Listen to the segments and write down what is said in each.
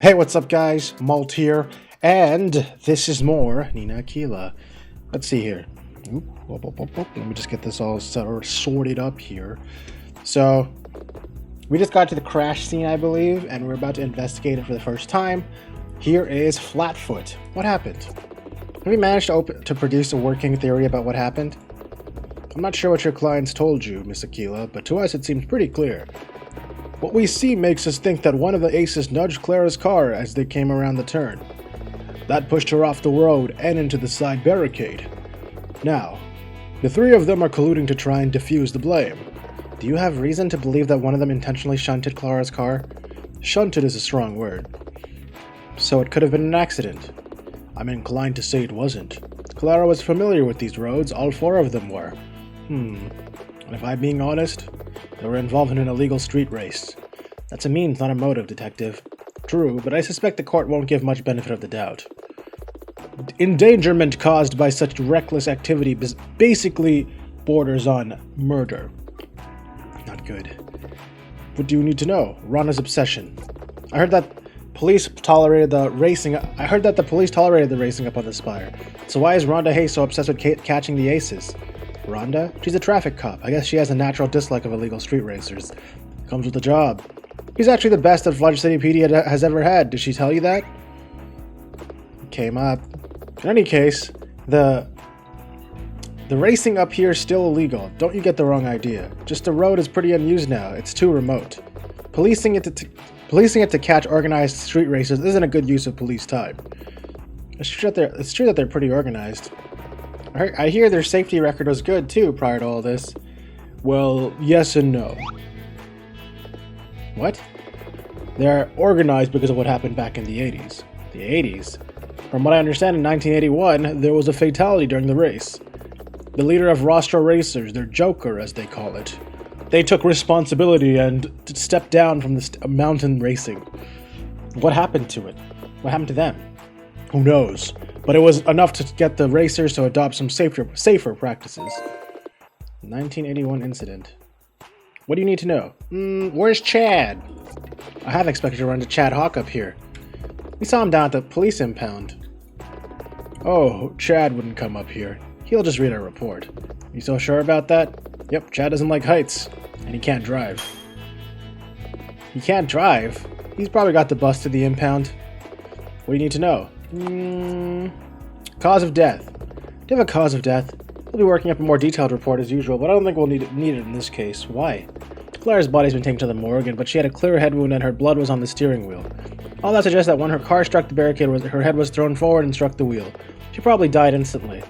Hey, what's up, guys? Malt here, and this is more Nina Aquila. Let's see here. Oop, whoop, whoop, whoop, whoop. Let me just get this all sorted up here. So, we just got to the crash scene, I believe, and we're about to investigate it for the first time. Here is Flatfoot. What happened? Have you managed to produce a working theory about what happened? I'm not sure what your clients told you, Miss Aquila, but to us it seems pretty clear. What we see makes us think that one of the aces nudged Clara's car as they came around the turn. That pushed her off the road and into the side barricade. Now, the three of them are colluding to try and defuse the blame. Do you have reason to believe that one of them intentionally shunted Clara's car? Shunted is a strong word. So it could have been an accident. I'm inclined to say it wasn't. Clara was familiar with these roads, all four of them were. And if I'm being honest, they were involved in an illegal street race. That's a means, not a motive, Detective. True, but I suspect the court won't give much benefit of the doubt. Endangerment caused by such reckless activity basically borders on murder. Not good. What do you need to know? Rhonda's obsession. I heard that the police tolerated the racing up on the spire. So why is Rhonda Hayes so obsessed with catching the aces? Rhonda? She's a traffic cop. I guess she has a natural dislike of illegal street racers. Comes with the job. He's actually the best that Fudge City PD has ever had. Did she tell you that? Came up. In any case, the racing up here is still illegal. Don't you get the wrong idea. Just the road is pretty unused now. It's too remote. Policing it to catch organized street racers isn't a good use of police time. It's true that they're pretty organized. I hear their safety record was good too prior to all this. Well, yes and no. What? They're organized because of what happened back in the 80s. The 80s? From what I understand, in 1981, there was a fatality during the race. The leader of Rostro Racers, their Joker as they call it, they took responsibility and stepped down from the mountain racing. What happened to it? What happened to them? Who knows? But it was enough to get the racers to adopt some safer practices. 1981 incident. What do you need to know? Where's Chad? I have expected to run into Chad Hawk up here. We saw him down at the police impound. Oh, Chad wouldn't come up here. He'll just read our report. You so sure about that? Yep, Chad doesn't like heights. And he can't drive. He can't drive? He's probably got the bus to the impound. What do you need to know? Cause of death. Do you have a cause of death? We'll be working up a more detailed report as usual, but I don't think we'll need it in this case. Why? Clara's body's been taken to the morgue, but she had a clear head wound and her blood was on the steering wheel. All that suggests that when her car struck the barricade, her head was thrown forward and struck the wheel. She probably died instantly.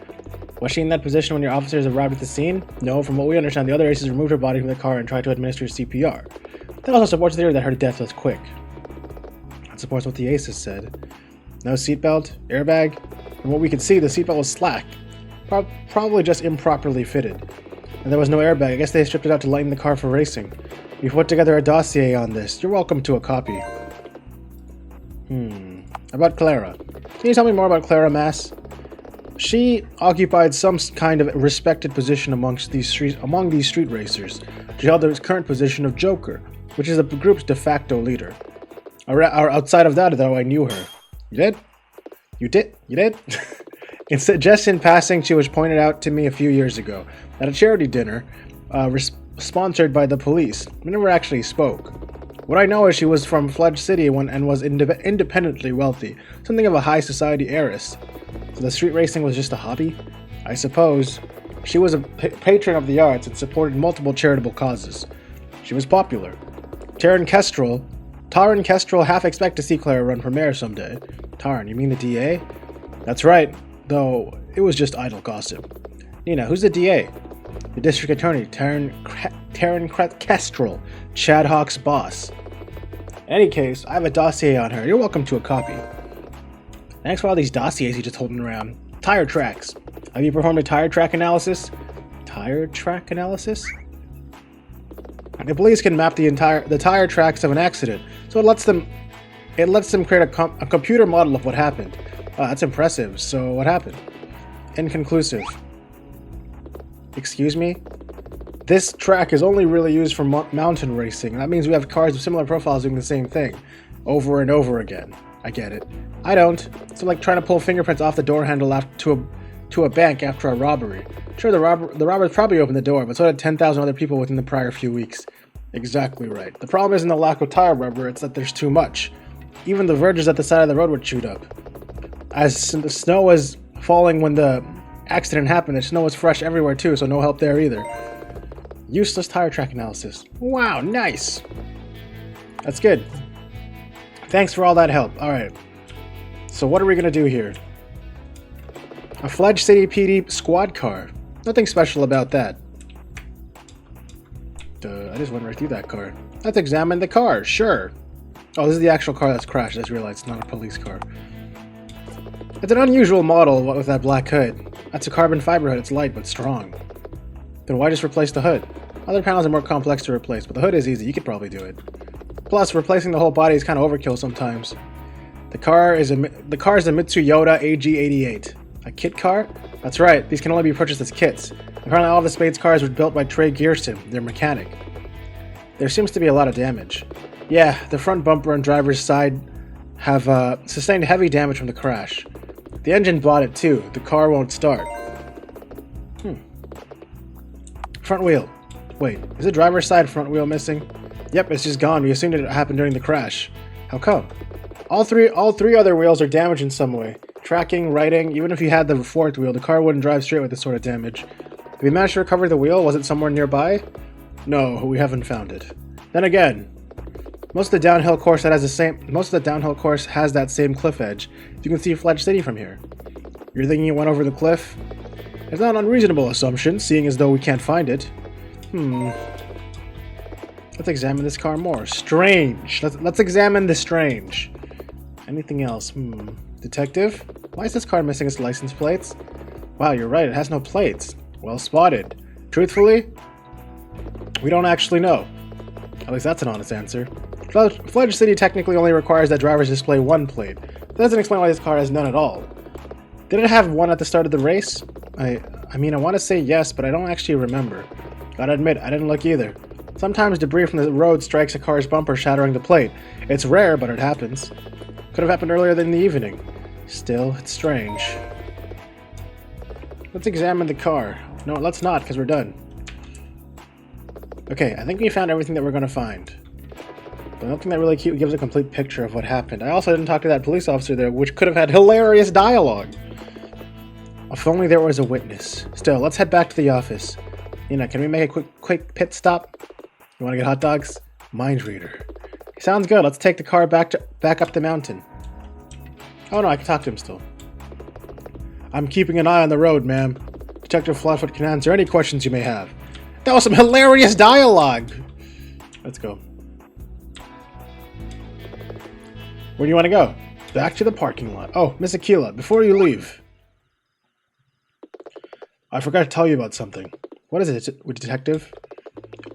Was she in that position when your officers arrived at the scene? No, from what we understand, the other aces removed her body from the car and tried to administer CPR. That also supports the theory that her death was quick. That supports what the aces said. No seatbelt, airbag. From what we could see, the seatbelt was slack. Probably just improperly fitted. And there was no airbag. I guess they stripped it out to lighten the car for racing. We've put together a dossier on this. You're welcome to a copy. About Clara. Can you tell me more about Clara Mass? She occupied some kind of respected position among these street racers. She held the current position of Joker, which is the group's de facto leader. Outside of that, though, I knew her. You did? You did? You did? Just in passing, she was pointed out to me a few years ago at a charity dinner sponsored by the police. We never actually spoke. What I know is she was from Fudge City and was independently wealthy, something of a high society heiress. So the street racing was just a hobby? I suppose. She was a patron of the arts and supported multiple charitable causes. She was popular. Taryn Kestrel half expect to see Clara run for mayor someday. Taryn, you mean the DA? That's right, though it was just idle gossip. Nina, who's the DA? The district attorney, Taryn Kestrel, Chad Hawk's boss. In any case, I have a dossier on her. You're welcome to a copy. Thanks for all these dossiers you just holding around. Tire tracks. Have you performed a tire track analysis? Tire track analysis? The police can map the tire tracks of an accident, so it lets them create a computer model of what happened. That's impressive. So what happened? Inconclusive. Excuse me? This track is only really used for mountain racing. That means we have cars with similar profiles doing the same thing. over and over again. I get it. I don't. It's like trying to pull fingerprints off the door handle to a bank after a robbery. Sure, the robbers probably opened the door, but so did 10,000 other people within the prior few weeks. Exactly right. The problem isn't the lack of tire rubber, it's that there's too much. Even the verges at the side of the road were chewed up. As the snow was falling when the accident happened, the snow was fresh everywhere too, so no help there either. Useless tire track analysis. Wow, nice! That's good. Thanks for all that help. Alright. So what are we gonna do here? A Fledged City PD squad car. Nothing special about that. I just went right through that car. Let's examine the car, sure. Oh, this is the actual car that's crashed. I just realized it's not a police car. It's an unusual model with that black hood. That's a carbon fiber hood. It's light but strong. Then why just replace the hood? Other panels are more complex to replace, but the hood is easy. You could probably do it. Plus, replacing the whole body is kind of overkill sometimes. The car is a Mitsu Yoda AG88. A kit car? That's right. These can only be purchased as kits. Apparently all of the Spade's cars were built by Trey Gearson, their mechanic. There seems to be a lot of damage. Yeah, the front bumper and driver's side have sustained heavy damage from the crash. The engine bought it too. The car won't start. Front wheel. Wait, is the driver's side front wheel missing? Yep, it's just gone. We assumed it happened during the crash. How come? All three other wheels are damaged in some way. Tracking, writing, even if you had the forked wheel, the car wouldn't drive straight with this sort of damage. Have you managed to recover the wheel? Was it somewhere nearby? No, we haven't found it. Then again, most of the downhill course has that same cliff edge. You can see Fledged City from here. You're thinking it went over the cliff? It's not an unreasonable assumption, seeing as though we can't find it. Let's examine this car more. Strange. Let's examine the strange. Anything else? Detective? Why is this car missing its license plates? Wow, you're right. It has no plates. Well spotted. Truthfully, we don't actually know. At least that's an honest answer. Fledged City technically only requires that drivers display one plate. That doesn't explain why this car has none at all. Did it have one at the start of the race? I mean, I want to say yes, but I don't actually remember. Gotta admit, I didn't look either. Sometimes debris from the road strikes a car's bumper, shattering the plate. It's rare, but it happens. Could have happened earlier in the evening. Still, it's strange. Let's examine the car. No, let's not, because we're done. Okay, I think we found everything that we're going to find. But nothing that really gives a complete picture of what happened. I also didn't talk to that police officer there, which could have had hilarious dialogue. If only there was a witness. Still, let's head back to the office. Can we make a quick pit stop? You want to get hot dogs? Mind reader. Sounds good. Let's take the car back up the mountain. Oh no, I can talk to him still. I'm keeping an eye on the road, ma'am. Detective Flatfoot can answer any questions you may have. That was some hilarious dialogue! Let's go. Where do you want to go? Back to the parking lot. Oh, Miss Aquila, before you leave. I forgot to tell you about something. What is it, detective?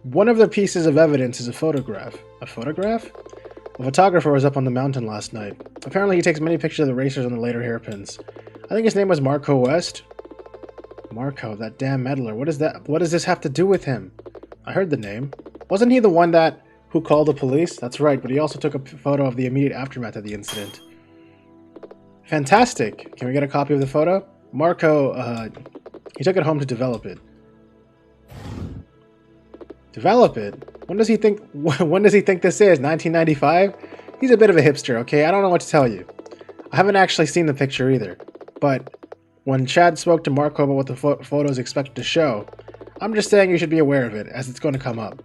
One of the pieces of evidence is a photograph. A photograph? A photographer was up on the mountain last night. Apparently he takes many pictures of the racers on the later hairpins. I think his name was Marco West. Marco, that damn meddler. What does this have to do with him? I heard the name. Wasn't he the one who called the police? That's right, but he also took a photo of the immediate aftermath of the incident. Fantastic! Can we get a copy of the photo? Marco, he took it home to develop it. Develop it? When does he think this is? 1995? He's a bit of a hipster, okay? I don't know what to tell you. I haven't actually seen the picture either. But when Chad spoke to Marco about what the photo is expected to show, I'm just saying you should be aware of it, as it's going to come up.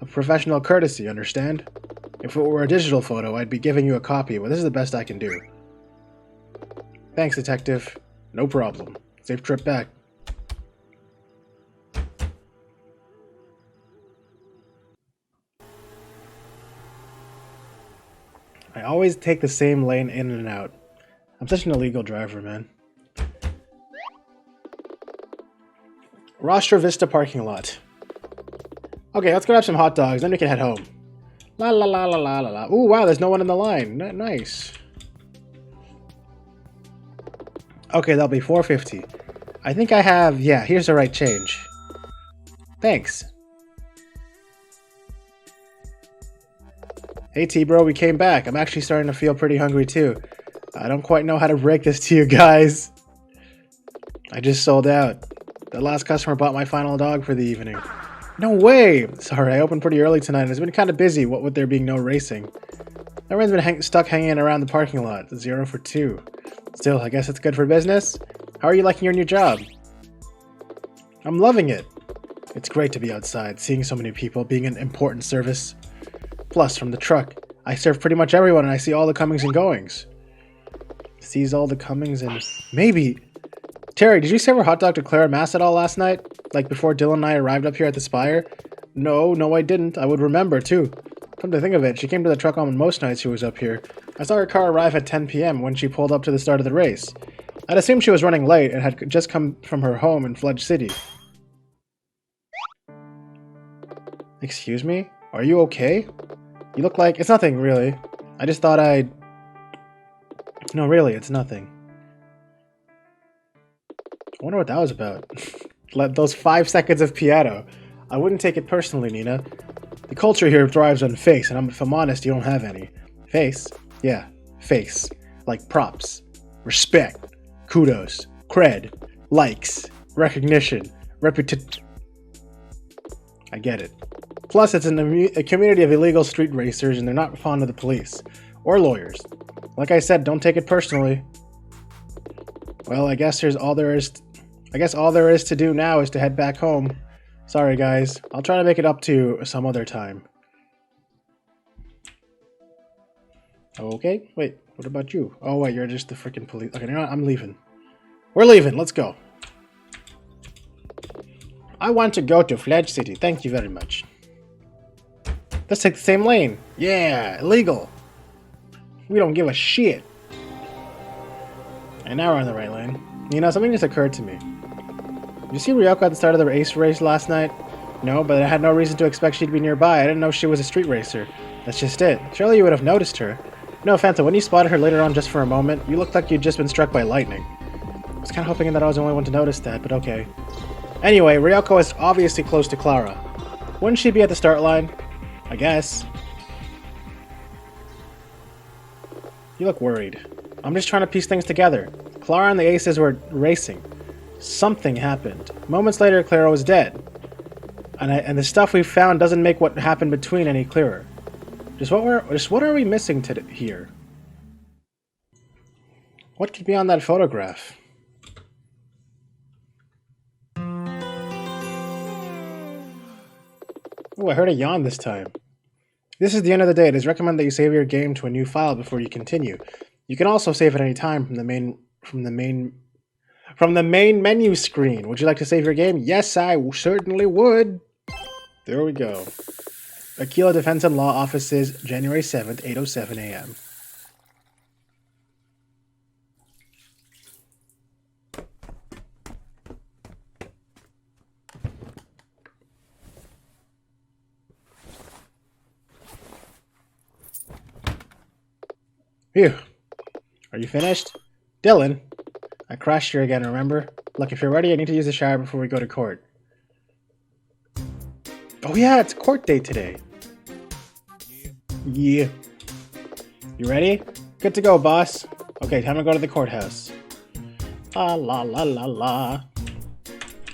A professional courtesy, understand? If it were a digital photo, I'd be giving you a copy, but this is the best I can do. Thanks, detective. No problem. Safe trip back. I always take the same lane in and out. I'm such an illegal driver, man. Rostra Vista parking lot. Okay, let's go have some hot dogs, then we can head home. La la la la la la la. Ooh, wow, there's no one in the line. Nice. Okay, that'll be $4.50. I think I have... Yeah, here's the right change. Thanks. Hey T-Bro, we came back. I'm actually starting to feel pretty hungry too. I don't quite know how to break this to you guys. I just sold out. The last customer bought my final dog for the evening. No way! Sorry, I opened pretty early tonight and it's been kind of busy, what with there being no racing. Everyone's been stuck hanging around the parking lot. 0 for 2. Still, I guess it's good for business. How are you liking your new job? I'm loving it. It's great to be outside, seeing so many people, being an important service. Plus, from the truck, I serve pretty much everyone and I see all the comings and goings. Sees all the comings and... Maybe... Terry, did you serve a hot dog to Clara Mass at all last night? Like before Dylan and I arrived up here at the Spire? No, I didn't. I would remember, too. Come to think of it, she came to the truck on most nights she was up here. I saw her car arrive at 10 p.m. when she pulled up to the start of the race. I'd assumed she was running late and had just come from her home in Fledge City. Excuse me? Are you okay? You look like... It's nothing, really. I just thought I'd... No, really, it's nothing. I wonder what that was about. Those 5 seconds of piano. I wouldn't take it personally, Nina. The culture here thrives on face, and if I'm honest, you don't have any. Face? Yeah, face. Like props. Respect. Kudos. Cred. Likes. Recognition. I get it. Plus, it's a community of illegal street racers, and they're not fond of the police. Or lawyers. Like I said, don't take it personally. Well, I guess all there is to do now is to head back home. Sorry, guys. I'll try to make it up to you some other time. Okay. Wait, what about you? Oh, wait, you're just the freaking police. Okay, you know what? I'm leaving. We're leaving. Let's go. I want to go to Fledge City. Thank you very much. Let's take the same lane. Yeah, illegal. We don't give a shit. And now we're on the right lane. You know, something just occurred to me. Did you see Ryoko at the start of the race last night? No, but I had no reason to expect she'd be nearby. I didn't know she was a street racer. That's just it. Surely you would have noticed her. No, Fanta, when you spotted her later on just for a moment, you looked like you'd just been struck by lightning. I was kind of hoping that I was the only one to notice that, but okay. Anyway, Ryoko is obviously close to Clara. Wouldn't she be at the start line? I guess. You look worried. I'm just trying to piece things together. Clara and the Aces were racing. Something happened. Moments later, Clara was dead. And the stuff we found doesn't make what happened between any clearer. Just what are we missing here? What could be on that photograph? Oh, I heard a yawn this time. This is the end of the day. It is recommended that you save your game to a new file before you continue. You can also save at any time from the main menu screen. Would you like to save your game? Yes, I certainly would. There we go. Aquila Defense and Law Offices, January 7th, 8:07 a.m. Phew. Are you finished? Dylan? I crashed here again, remember? Look, if you're ready, I need to use the shower before we go to court. Oh yeah, it's court day today. Yeah. You ready? Good to go, boss. Okay, time to go to the courthouse. La la la la la.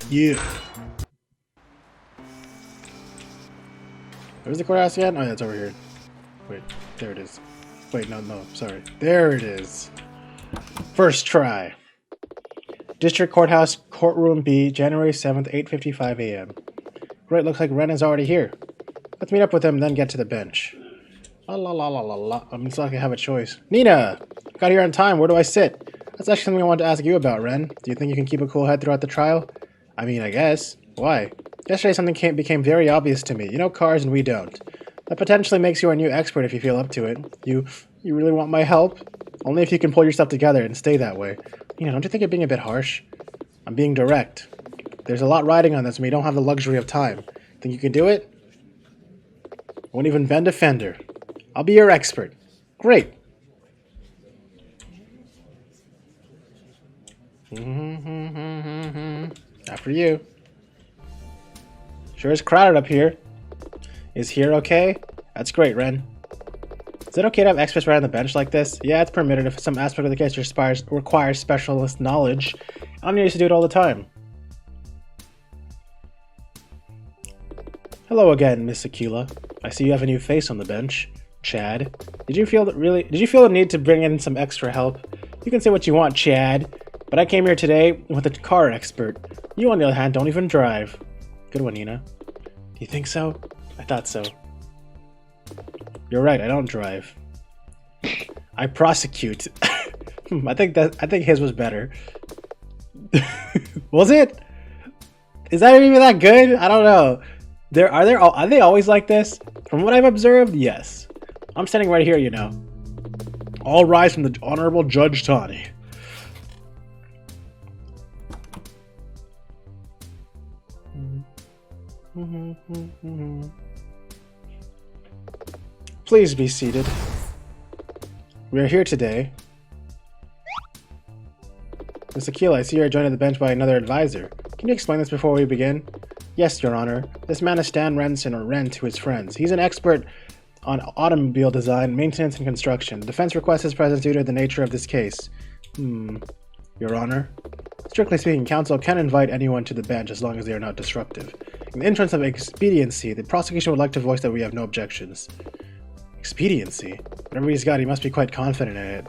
Yeah. Where's the courthouse again? Oh yeah, it's over here. Wait, there it is. Wait, no, sorry. There it is. First try. District Courthouse, Courtroom B, January 7th, 8:55 a.m. Great, looks like Ren is already here. Let's meet up with him, then get to the bench. La la la la la la. It's like I have a choice. Nina! Got here on time, where do I sit? That's actually something I wanted to ask you about, Ren. Do you think you can keep a cool head throughout the trial? I mean, I guess. Why? Yesterday something became very obvious to me. You know cars and we don't. That potentially makes you a new expert if you feel up to it. You really want my help? Only if you can pull yourself together and stay that way. You know, don't you think you're being a bit harsh? I'm being direct. There's a lot riding on this and we don't have the luxury of time. Think you can do it? Won't even bend a fender. I'll be your expert. Great. After you. Sure is crowded up here. Is here okay? That's great, Ren. Is it okay to have experts right on the bench like this? Yeah, it's permitted if some aspect of the case requires specialist knowledge. I'm used to do it all the time. Hello again, Miss Aquila. I see you have a new face on the bench. Chad. Did you feel the need to bring in some extra help? You can say what you want, Chad, but I came here today with a car expert. You, on the other hand, don't even drive. Good one, Nina. Do you think so? I thought so. You're right, I don't drive. I prosecute. I think his was better. Was it? Is that even that good? I don't know. Are they always like this? From what I've observed, yes. I'm standing right here, you know. All rise from the Honorable Judge Tawny. Please be seated. We are here today. Miss Aquila, I see you are joined at the bench by another advisor. Can you explain this before we begin? Yes, Your Honor. This man is Stan Renson, or Ren to his friends. He's an expert on automobile design, maintenance, and construction. The defense requests his presence due to the nature of this case. Your Honor. Strictly speaking, counsel can invite anyone to the bench as long as they are not disruptive. In the interest of expediency, the prosecution would like to voice that we have no objections. Expediency? Whatever he's got, he must be quite confident in it.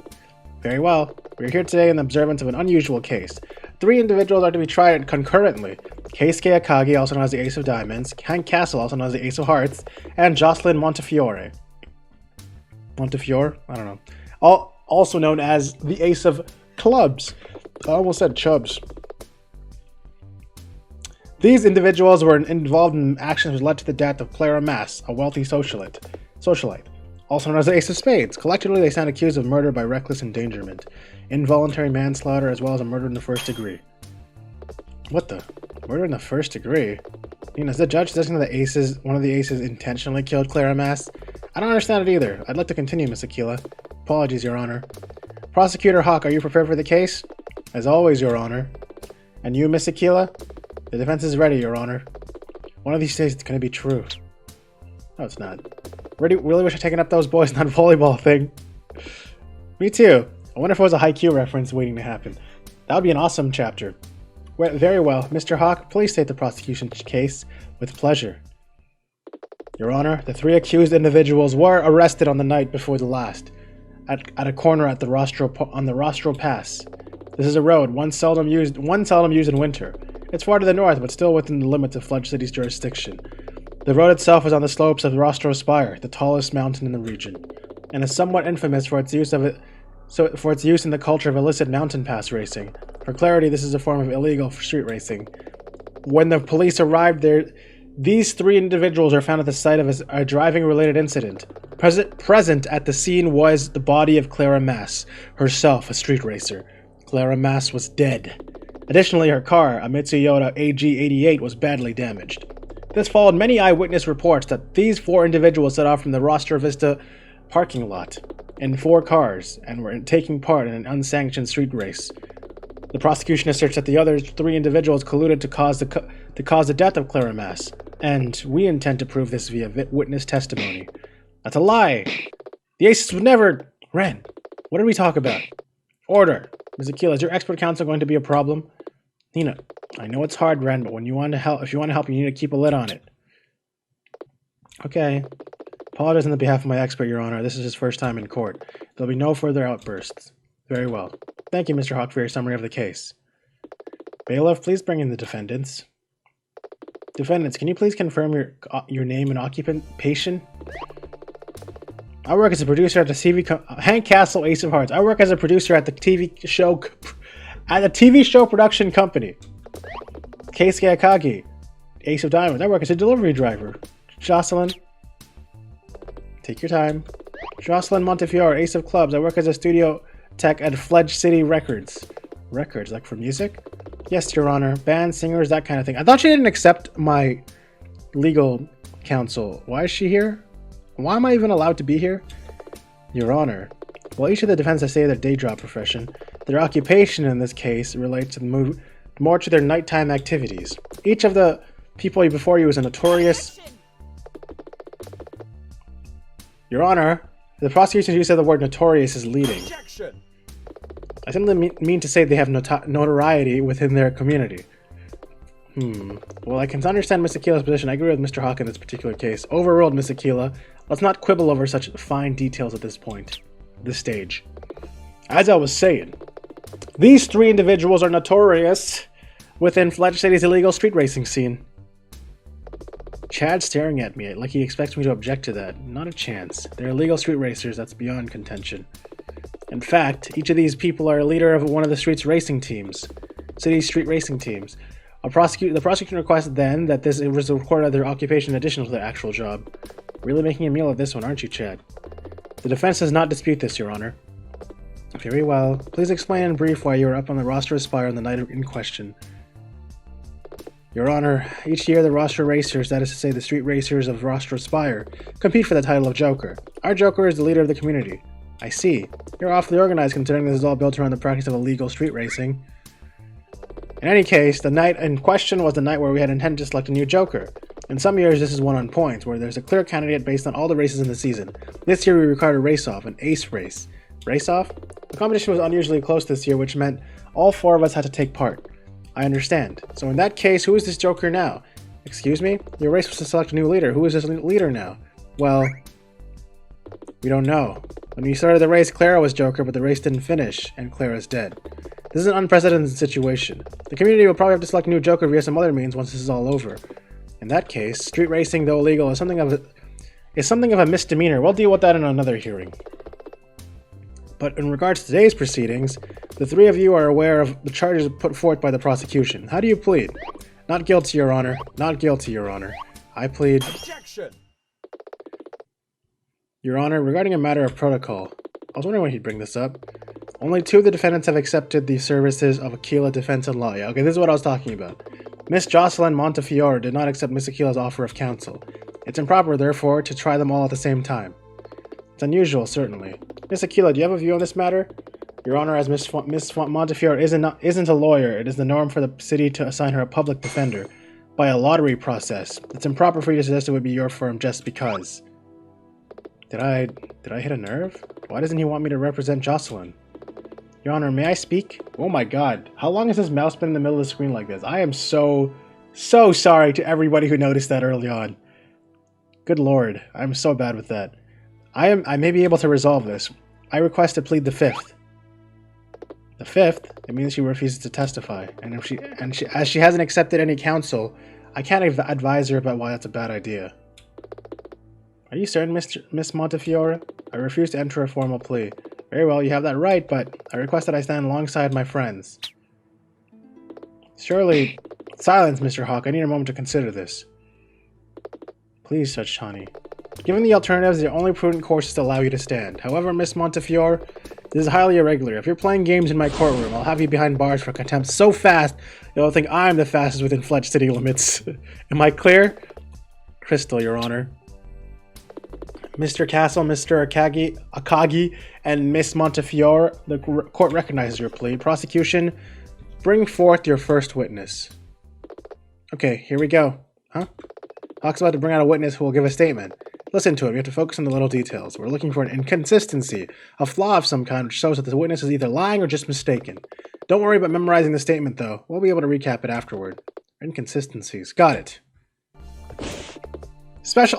Very well. We are here today in the observance of an unusual case. 3 individuals are to be tried concurrently. Keisuke Akagi, also known as the Ace of Diamonds, Hank Castle, also known as the Ace of Hearts, and Jocelyn Montefiore. Montefiore? I don't know. Also known as the Ace of Clubs. I almost said Chubs. These individuals were involved in actions which led to the death of Clara Mass, a wealthy socialite. Also known as the Ace of Spades. Collectively, they stand accused of murder by reckless endangerment, involuntary manslaughter, as well as a murder in the first degree. What the? Murder in the first degree? Is the judge suggesting that one of the aces intentionally killed Clara Mass? I don't understand it either. I'd like to continue, Miss Aquila. Apologies, Your Honor. Prosecutor Hawk, are you prepared for the case? As always, Your Honor. And you, Miss Aquila? The defense is ready, Your Honor. One of these days it's going to be true. No, it's not. Really wish I'd taken up those boys in that volleyball thing. Me too. I wonder if it was a Haikyuu reference waiting to happen. That would be an awesome chapter. Well, very well. Mr. Hawk, please state the prosecution's case with pleasure. Your Honor, the 3 accused individuals were arrested on the night before the last, at a corner at on the Rostro Pass. This is a road, one seldom used in winter. It's far to the north, but still within the limits of Fudge City's jurisdiction. The road itself is on the slopes of Rostro Spire, the tallest mountain in the region, and is somewhat infamous for its use in the culture of illicit mountain pass racing. For clarity, this is a form of illegal street racing. When the police arrived there, these 3 individuals are found at the site of a driving-related incident. Present at the scene was the body of Clara Mass, herself a street racer. Clara Mass was dead. Additionally, her car, a Mitsuyoda AG88, was badly damaged. This followed many eyewitness reports that these 4 individuals set off from the Rostra Vista parking lot in 4 cars and were taking part in an unsanctioned street race. The prosecution asserts that the other 3 individuals colluded to cause the death of Clara Mass, and we intend to prove this via witness testimony. That's a lie! The Aces would never... Ren, what did we talk about? Order! Ms. Aquila, is your expert counsel going to be a problem? Nina, I know it's hard, Ren, but if you want to help, you need to keep a lid on it. Okay. Apologize on the behalf of my expert, Your Honor. This is his first time in court. There'll be no further outbursts. Very well. Thank you, Mr. Hawk, for your summary of the case. Bailiff, please bring in the defendants. Defendants, can you please confirm your name and occupation? I work as a producer at the Hank Castle, Ace of Hearts. I work as a producer at the TV show production company. Keisuke Akagi, Ace of Diamonds. I work as a delivery driver. Jocelyn, take your time. Jocelyn Montefiore, Ace of Clubs. I work as a studio tech at Fledge City Records. Records, like for music? Yes, Your Honor. Bands, singers, that kind of thing. I thought she didn't accept my legal counsel. Why is she here? Why am I even allowed to be here? Your Honor. Well, each of the defendants say their day job profession. Their occupation in this case relates more to their nighttime activities. Each of the people before you is a notorious... Your Honor, The prosecution use of the word notorious is leading. Objection. I simply mean to say they have notoriety within their community. Well, I can understand Miss Aquila's position. I agree with Mr. Hawk in this particular case. Overruled, Miss Aquila. Let's not quibble over such fine details at this point. This stage. As I was saying, these three individuals are notorious within Fletch City's illegal street racing scene. Chad's staring at me like he expects me to object to that. Not a chance. They're illegal street racers, that's beyond contention. In fact, each of these people are a leader of one of the city's street racing teams. The prosecution requested then that this was recorded as their occupation in addition to their actual job. Really making a meal of this one, aren't you, Chad? The defense does not dispute this, Your Honor. Very well. Please explain in brief why you were up on the roster of Spire on the night in question. Your Honor, each year the roster racers, that is to say the street racers of roster of Spire, compete for the title of Joker. Our Joker is the leader of the community. I see. You're awfully organized considering this is all built around the practice of illegal street racing. In any case, the night in question was the night where we had intended to select a new Joker. In some years this is won on points, where there's a clear candidate based on all the races in the season. This year we required a race-off, an ace race. Race-off? The competition was unusually close this year, which meant all four of us had to take part. I understand. So in that case, who is this Joker now? Excuse me? Your race was to select a new leader. Who is this leader now? Well, we don't know. When we started the race, Clara was Joker, but the race didn't finish, and Clara's dead. This is an unprecedented situation. The community will probably have to select a new Joker via some other means once this is all over. In that case, street racing, though illegal, is something of a misdemeanor. We'll deal with that in another hearing. But in regards to today's proceedings, the three of you are aware of the charges put forth by the prosecution. How do you plead? Not guilty, Your Honor. Not guilty, Your Honor. I plead... Objection. Your Honor, regarding a matter of protocol. I was wondering when he'd bring this up. Only two of the defendants have accepted the services of Aquila Defense and Law. Yeah, okay, this is what I was talking about. Miss Jocelyn Montefiore did not accept Miss Aquila's offer of counsel. It's improper, therefore, to try them all at the same time. It's unusual, certainly. Miss Aquila, do you have a view on this matter? Your Honor, as Miss Montefiore isn't a lawyer, it is the norm for the city to assign her a public defender by a lottery process. It's improper for you to suggest it would be your firm just because. Did I hit a nerve? Why doesn't he want me to represent Jocelyn? Your Honor, may I speak? Oh my god. How long has this mouse been in the middle of the screen like this? I am so sorry to everybody who noticed that early on. Good lord. I'm so bad with that. I may be able to resolve this. I request to plead the fifth. The fifth? It means she refuses to testify. And as she hasn't accepted any counsel, I can't advise her about why that's a bad idea. Are you certain, Miss Montefiore? I refuse to enter a formal plea. Very well, you have that right, but I request that I stand alongside my friends. Surely... Silence, Mr. Hawk. I need a moment to consider this. Please, Judge Chani. Given the alternatives, the only prudent course is to allow you to stand. However, Miss Montefiore, this is highly irregular. If you're playing games in my courtroom, I'll have you behind bars for contempt so fast, you'll think I'm the fastest within Fletch city limits. Am I clear? Crystal, Your Honor. Mr. Castle, Mr. Akagi, and Miss Montefiore, the court recognizes your plea. Prosecution, bring forth your first witness. Okay, here we go. Huh? Hawk's about to bring out a witness who will give a statement. Listen to it. We have to focus on the little details. We're looking for an inconsistency, a flaw of some kind which shows that the witness is either lying or just mistaken. Don't worry about memorizing the statement, though. We'll be able to recap it afterward. Inconsistencies. Got it.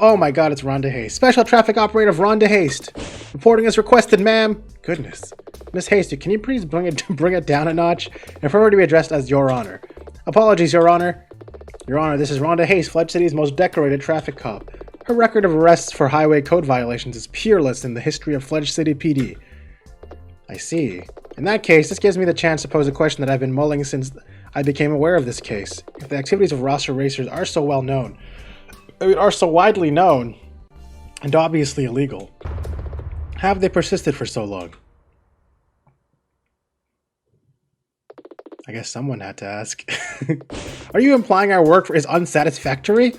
Oh my god, it's Rhonda Haste. Special Traffic Operative Rhonda Haste. Reporting as requested, ma'am. Goodness. Miss Haste, can you please bring it down a notch and prefer to be addressed as Your Honor? Apologies, Your Honor. Your Honor, this is Rhonda Haste, Fletch City's most decorated traffic cop. Her record of arrests for highway code violations is peerless in the history of Fletch City PD. I see. In that case, this gives me the chance to pose a question that I've been mulling since I became aware of this case. If the activities of roster racers are so well known, are so widely known, and obviously illegal, how have they persisted for so long? I guess someone had to ask. Are you implying our work is unsatisfactory?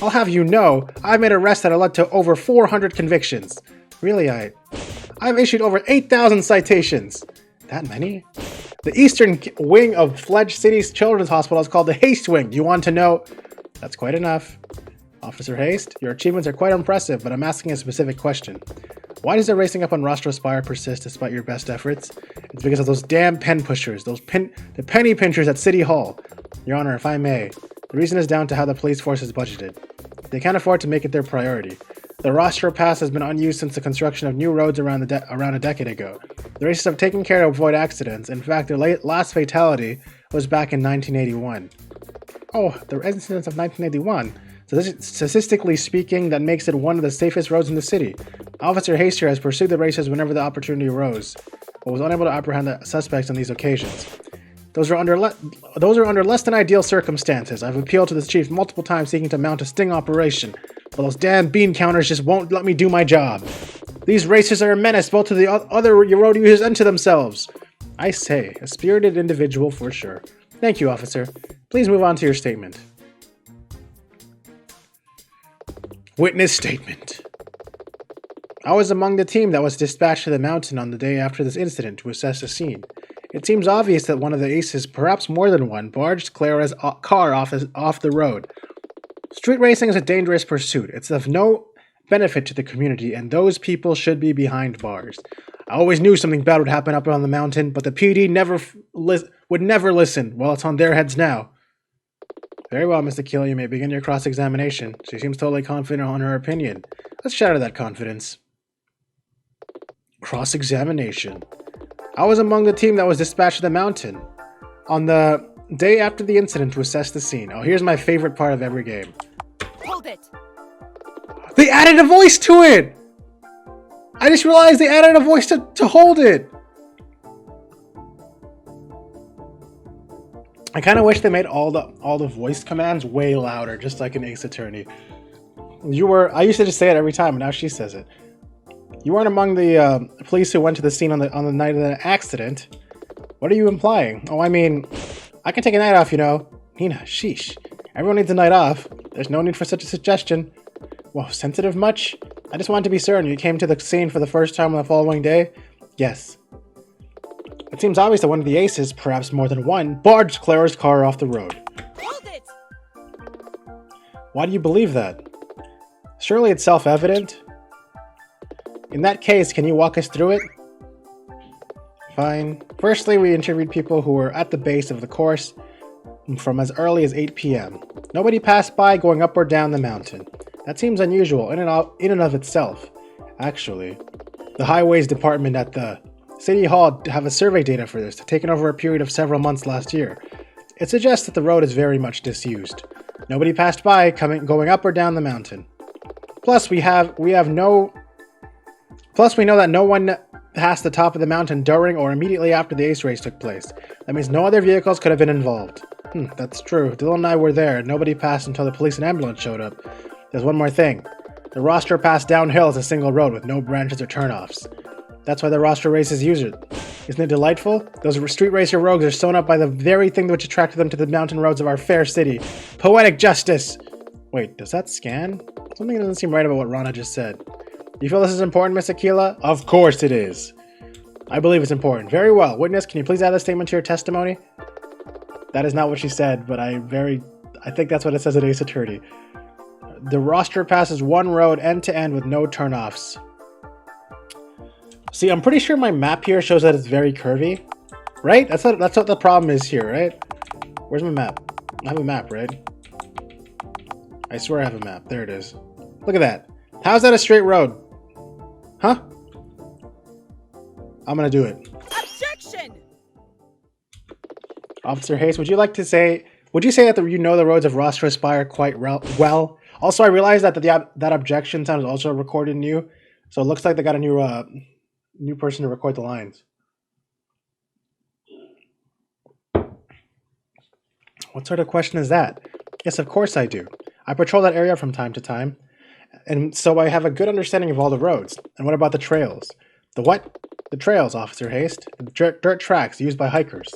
I'll have you know, I've made arrests that have led to over 400 convictions. Really, I've issued over 8,000 citations. That many? The eastern wing of Fledge City's Children's Hospital is called the Haste Wing. Do you want to know? That's quite enough. Officer Haste, your achievements are quite impressive, but I'm asking a specific question. Why does the racing up on Rostro Spire persist despite your best efforts? It's because of those damn pen pushers, the penny pinchers at City Hall. Your Honor, if I may, the reason is down to how the police force is budgeted. They can't afford to make it their priority. The Rostro Pass has been unused since the construction of new roads around a decade ago. The racers have taken care to avoid accidents. In fact, their last fatality was back in 1981. Oh, the incident of 1981. So statistically speaking, that makes it one of the safest roads in the city. Officer Haster has pursued the racers whenever the opportunity arose, but was unable to apprehend the suspects on these occasions. Those are under less than ideal circumstances. I've appealed to the chief multiple times seeking to mount a sting operation, but those damn bean counters just won't let me do my job. These racers are a menace both to the other road users and to themselves. I say, a spirited individual for sure. Thank you, officer. Please move on to your statement. Witness statement. I was among the team that was dispatched to the mountain on the day after this incident to assess the scene. It seems obvious that one of the aces, perhaps more than one, barged Clara's car off the road. Street racing is a dangerous pursuit. It's of no benefit to the community, and those people should be behind bars. I always knew something bad would happen up on the mountain, but the PD would never listen. Well, it's on their heads now. Very well, Mr. Aquila, you may begin your cross-examination. She seems totally confident on her opinion. Let's shatter that confidence. Cross-examination. I was among the team that was dispatched to the mountain on the day after the incident to assess the scene. Oh, here's my favorite part of every game. Hold it! They added a voice to it! I just realized they added a voice to hold it! I kind of wish they made all the voice commands way louder, just like an Ace Attorney. I used to just say it every time, but now she says it. You weren't among the police who went to the scene on the night of the accident. What are you implying? Oh, I mean, I can take a night off, you know. Nina, sheesh. Everyone needs a night off. There's no need for such a suggestion. Whoa, sensitive much? I just wanted to be certain you came to the scene for the first time on the following day? Yes. It seems obvious that one of the aces, perhaps more than one, barged Clara's car off the road. Hold it! Why do you believe that? Surely it's self-evident. In that case, can you walk us through it? Fine. Firstly, we interviewed people who were at the base of the course from as early as 8 p.m. Nobody passed by going up or down the mountain. That seems unusual in and of itself. Actually, the highways department at the City Hall have a survey data for this, taken over a period of several months last year. It suggests that the road is very much disused. Nobody passed by going up or down the mountain. Plus, we know that no one passed the top of the mountain during or immediately after the ace race took place. That means no other vehicles could have been involved. That's true. Dylan and I were there. Nobody passed until the police and ambulance showed up. There's one more thing. The Rostro Pass downhill is a single road with no branches or turnoffs. That's why the Rostro races use it. Isn't it delightful? Those street racer rogues are sewn up by the very thing which attracted them to the mountain roads of our fair city. Poetic justice! Wait, does that scan? Something doesn't seem right about what Rana just said. You feel this is important, Miss Aquila? Of course it is. I believe it's important. Very well. Witness, can you please add this statement to your testimony? That is not what she said, but I think that's what it says at Ace Attorney. The Rostro passes one road end to end with no turnoffs. See, I'm pretty sure my map here shows that it's very curvy. Right? That's what the problem is here, right? Where's my map? I have a map, right? I swear I have a map. There it is. Look at that. How's that a straight road? Huh? I'm gonna do it. Objection! Officer Hayes, would you say that you know the roads of Rostro Spire quite well? Also, I realized that that objection sound is also recorded new, so it looks like they got a new person to record the lines. What sort of question is that? Yes, of course I do. I patrol that area from time to time, and so I have a good understanding of all the roads. And what about the trails? The what? The trails, Officer Haste. Dirt tracks used by hikers.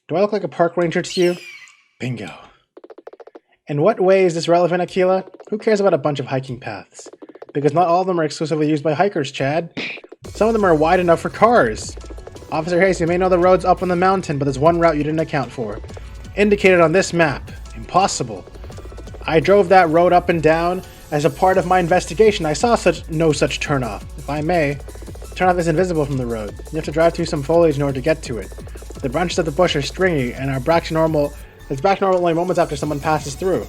Do I look like a park ranger to you? Bingo. In what way is this relevant, Aquila? Who cares about a bunch of hiking paths? Because not all of them are exclusively used by hikers, Chad. Some of them are wide enough for cars. Officer Hayes, you may know the roads up on the mountain, but there's one route you didn't account for. Indicated on this map. Impossible. I drove that road up and down, As a part of my investigation, I saw no such turnoff. If I may, turnoff is invisible from the road. You have to drive through some foliage in order to get to it. The branches of the bush are stringy and are back to normal. It's back to normal only moments after someone passes through.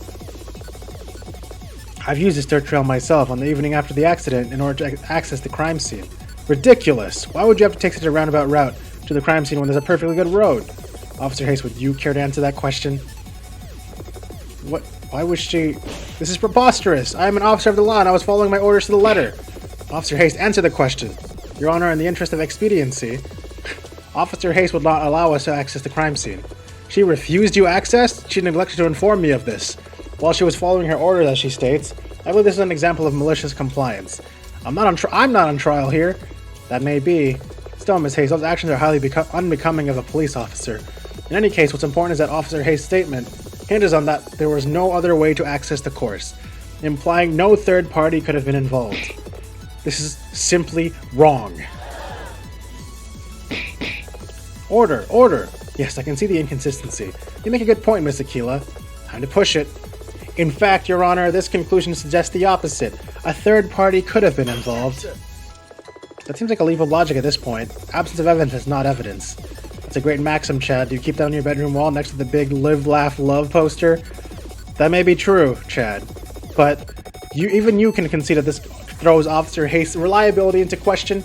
I've used this dirt trail myself on the evening after the accident in order to access the crime scene. Ridiculous! Why would you have to take such a roundabout route to the crime scene when there's a perfectly good road? Officer Hayes, would you care to answer that question? What? Why was she... This is preposterous! I am an officer of the law and I was following my orders to the letter. Officer Hayes, answer the question. Your Honor, in the interest of expediency, Officer Hayes would not allow us to access the crime scene. She refused you access? She neglected to inform me of this. While she was following her orders, as she states, I believe this is an example of malicious compliance. I'm not on trial here. That may be. Still, Ms. Hayes, those actions are highly unbecoming of a police officer. In any case, what's important is that Officer Hayes' statement hinges on that there was no other way to access the course, implying no third party could have been involved. This is simply wrong. Order, order! Yes, I can see the inconsistency. You make a good point, Miss Aquila. Time to push it. In fact, Your Honor, this conclusion suggests the opposite. A third party could have been involved. That seems like a leap of logic at this point. Absence of evidence is not evidence. That's a great maxim, Chad. Do you keep that on your bedroom wall next to the big live, laugh, love poster? That may be true, Chad. But even you can concede that this throws Officer Hayes' reliability into question.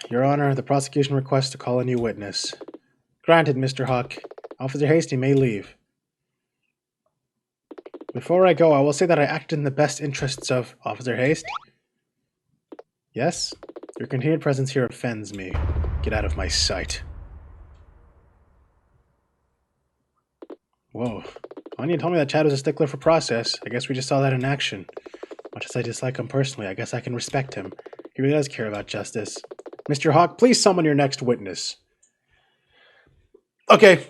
Your Honor, the prosecution requests to call a new witness. Granted, Mr. Hawk. Officer Hasty may leave. Before I go, I will say that I acted in the best interests of Officer Haste. Yes? Your continued presence here offends me. Get out of my sight. Whoa. Anya told me that Chad was a stickler for process. I guess we just saw that in action. Much as I dislike him personally, I guess I can respect him. He really does care about justice. Mr. Hawk, please summon your next witness. Okay,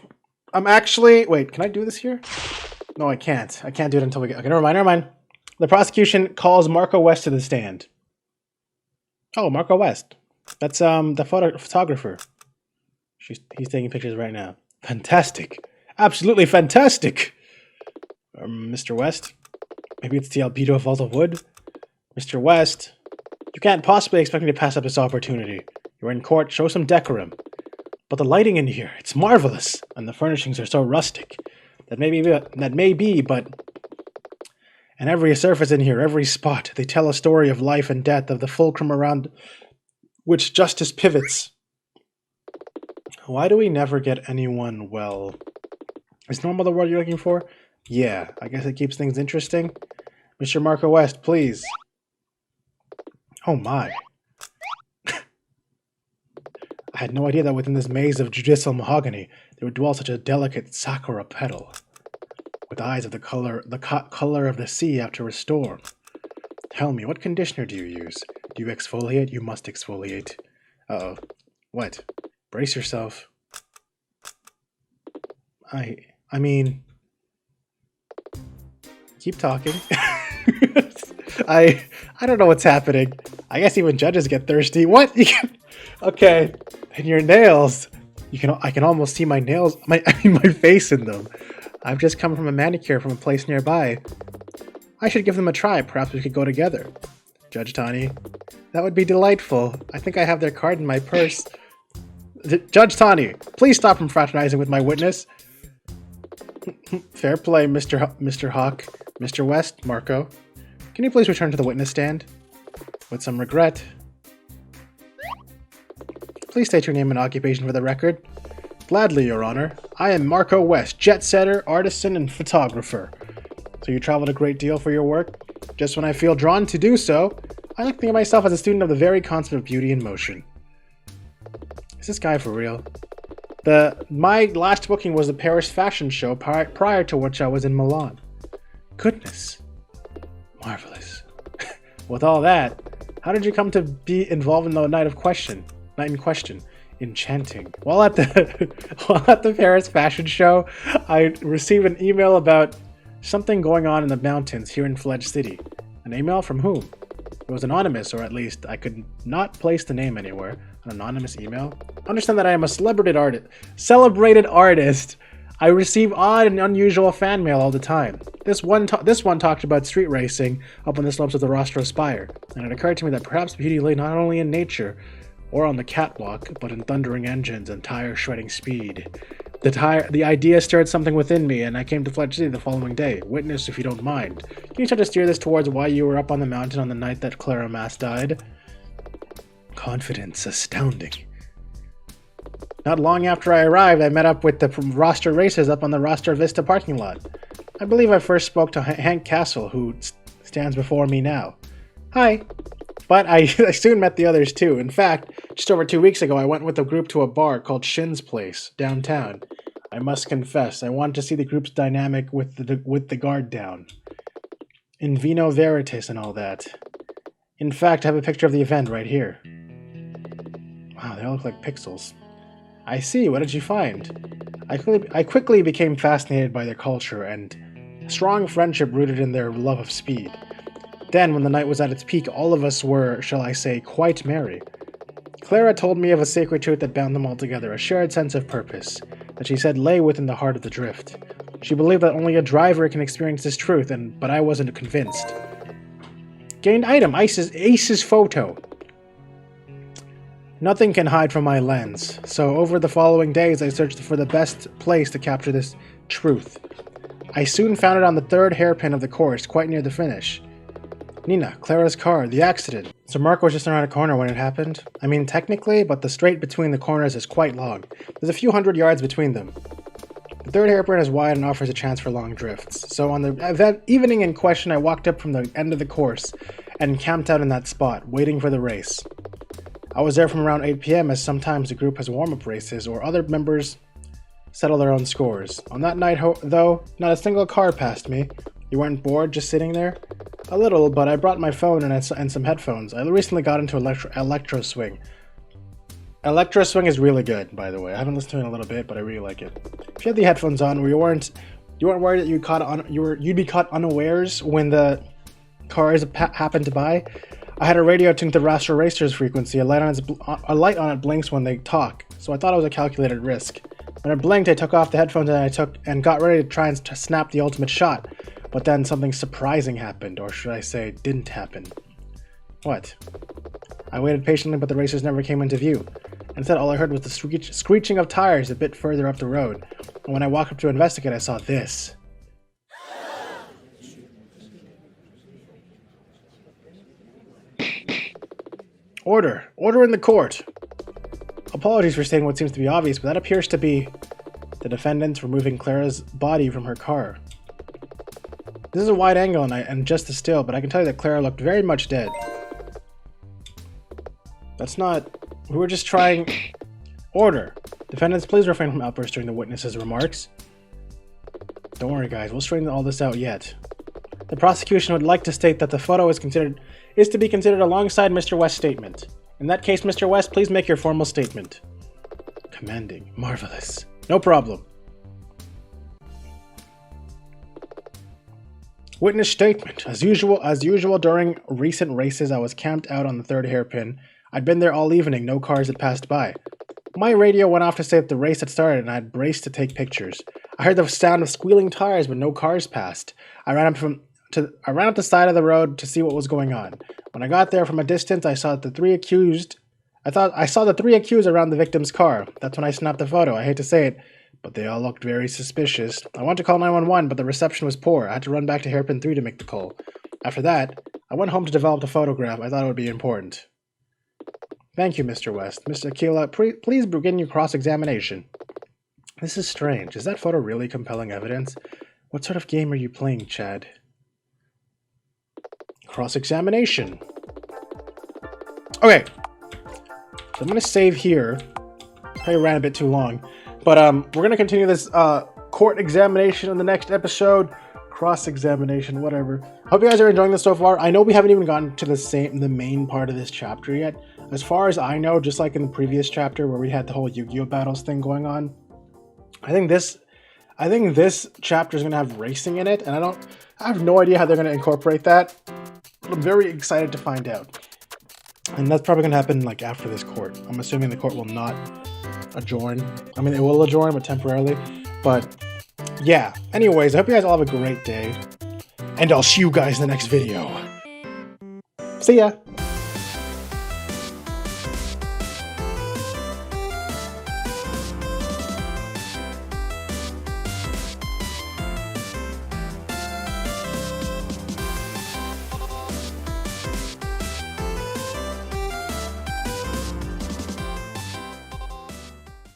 I'm actually... Wait, can I do this here? No, I can't. I can't do it until we get... Okay, never mind. The prosecution calls Marco West to the stand. Oh, Marco West. That's the photographer. He's taking pictures right now. Fantastic. Absolutely fantastic. Mr. West? Maybe it's the albedo vault of wood? Mr. West, you can't possibly expect me to pass up this opportunity. You're in court, show some decorum. But the lighting in here, it's marvelous, and the furnishings are so rustic. That may be, but... And every surface in here, every spot, they tell a story of life and death, of the fulcrum around which justice pivots. Why do we never get anyone, well... Is normal the word you're looking for? Yeah, I guess it keeps things interesting. Mr. Marco West, please. Oh my. I had no idea that within this maze of judicial mahogany there would dwell such a delicate sakura petal, with eyes of the color of the sea after a storm. Tell me, what conditioner do you use? Do you exfoliate? You must exfoliate. Uh-oh. What? Brace yourself. I mean... Keep talking. I don't know what's happening. I guess even judges get thirsty. What? Okay. And your nails. I can almost see my nails, my face in them. I've just come from a manicure from a place nearby. I should give them a try. Perhaps we could go together. Judge Tani. That would be delightful. I think I have their card in my purse. Judge Tani, please stop from fraternizing with my witness. Fair play, Mr. Hawk. Mr. West, Marco. Can you please return to the witness stand? With some regret. Please state your name and occupation for the record. Gladly, Your Honor. I am Marco West, jet setter, artisan, and photographer. So you traveled a great deal for your work? Just when I feel drawn to do so, I like to think of myself as a student of the very concept of beauty in motion. Is this guy for real? My last booking was the Paris fashion show prior to which I was in Milan. Goodness. Marvelous. With all that, how did you come to be involved in the night in question? Enchanting. While at the Paris fashion show, I received an email about something going on in the mountains here in Fledge City. An email from whom? It was anonymous, or at least I could not place the name anywhere. An anonymous email? Understand that I am a celebrated artist. I receive odd and unusual fan mail all the time. This one talked about street racing up on the slopes of the Rostro Spire, and it occurred to me that perhaps beauty lay not only in nature, or on the catwalk, but in thundering engines and tire-shredding speed. The idea stirred something within me, and I came to Fitch City the following day. Witness, if you don't mind. Can you try to steer this towards why you were up on the mountain on the night that Clara Mass died? Confidence astounding. Not long after I arrived, I met up with the roster racers up on the Roster Vista parking lot. I believe I first spoke to Hank Castle, who stands before me now. Hi. But I soon met the others too. In fact, just over 2 weeks ago, I went with a group to a bar called Shin's Place, downtown. I must confess, I wanted to see the group's dynamic with the guard down. In vino veritas and all that. In fact, I have a picture of the event right here. Wow, they all look like pixels. I see, what did you find? I quickly became fascinated by their culture and strong friendship rooted in their love of speed. Then, when the night was at its peak, all of us were, shall I say, quite merry. Clara told me of a sacred truth that bound them all together, a shared sense of purpose, that she said lay within the heart of the drift. She believed that only a driver can experience this truth, but I wasn't convinced. Gained item, Ace's photo. Nothing can hide from my lens, so over the following days I searched for the best place to capture this truth. I soon found it on the third hairpin of the course, quite near the finish. Nina, Clara's car, the accident. So Marco was just around a corner when it happened? I mean, technically, but the straight between the corners is quite long. There's a few hundred yards between them. The third hairpin is wide and offers a chance for long drifts. So on the evening in question, I walked up from the end of the course and camped out in that spot, waiting for the race. I was there from around 8 p.m. as sometimes the group has warm-up races or other members settle their own scores. On that night, though, not a single car passed me. You weren't bored just sitting there? A little, but I brought my phone and some headphones. I recently got into Electro Swing. Electro Swing is really good, by the way. I haven't listened to it in a little bit, but I really like it. If you had the headphones on, you weren't worried that you'd be caught unawares when the cars happened to by. I had a radio tuned to the Rastro Racer's frequency. A light on it blinks when they talk, so I thought it was a calculated risk. When it blinked, I took off the headphones and got ready to try and snap the ultimate shot. But then something surprising happened, or should I say, didn't happen. What? I waited patiently, but the racers never came into view. Instead, all I heard was the screeching of tires a bit further up the road. And when I walked up to investigate, I saw this. Order! Order in the court! Apologies for saying what seems to be obvious, but that appears to be the defendants removing Clara's body from her car. This is a wide angle and just a still, but I can tell you that Clara looked very much dead. That's not... We were just trying... Order! Defendants, please refrain from outbursts during the witness's remarks. Don't worry, guys. We'll straighten all this out yet. The prosecution would like to state that the photo is to be considered alongside Mr. West's statement. In that case, Mr. West, please make your formal statement. Commanding. Marvelous. No problem. Witness statement. As usual during recent races, I was camped out on the third hairpin. I'd been there all evening, no cars had passed by. My radio went off to say that the race had started and I had braced to take pictures. I heard the sound of squealing tires, but no cars passed. I ran up the side of the road to see what was going on. When I got there from a distance, I saw the three accused around the victim's car. That's when I snapped the photo. I hate to say it, but they all looked very suspicious. I wanted to call 911, but the reception was poor. I had to run back to hairpin 3 to make the call. After that, I went home to develop the photograph. I thought it would be important. Thank you, Mr. West. Mr. Aquila, please begin your cross-examination. This is strange. Is that photo really compelling evidence? What sort of game are you playing, Chad? Cross-examination. Okay. So I'm going to save here. Probably ran a bit too long. But we're going to continue this court examination in the next episode. Cross-examination, whatever. Hope you guys are enjoying this so far. I know we haven't even gotten to the main part of this chapter yet. As far as I know, just like in the previous chapter where we had the whole Yu-Gi-Oh! Battles thing going on, I think this chapter is going to have racing in it, and I have no idea how they're going to incorporate that. But I'm very excited to find out. And that's probably going to happen like after this court. I'm assuming the court will not adjourn. I mean, it will adjourn, but temporarily. But yeah. Anyways, I hope you guys all have a great day. And I'll see you guys in the next video. See ya!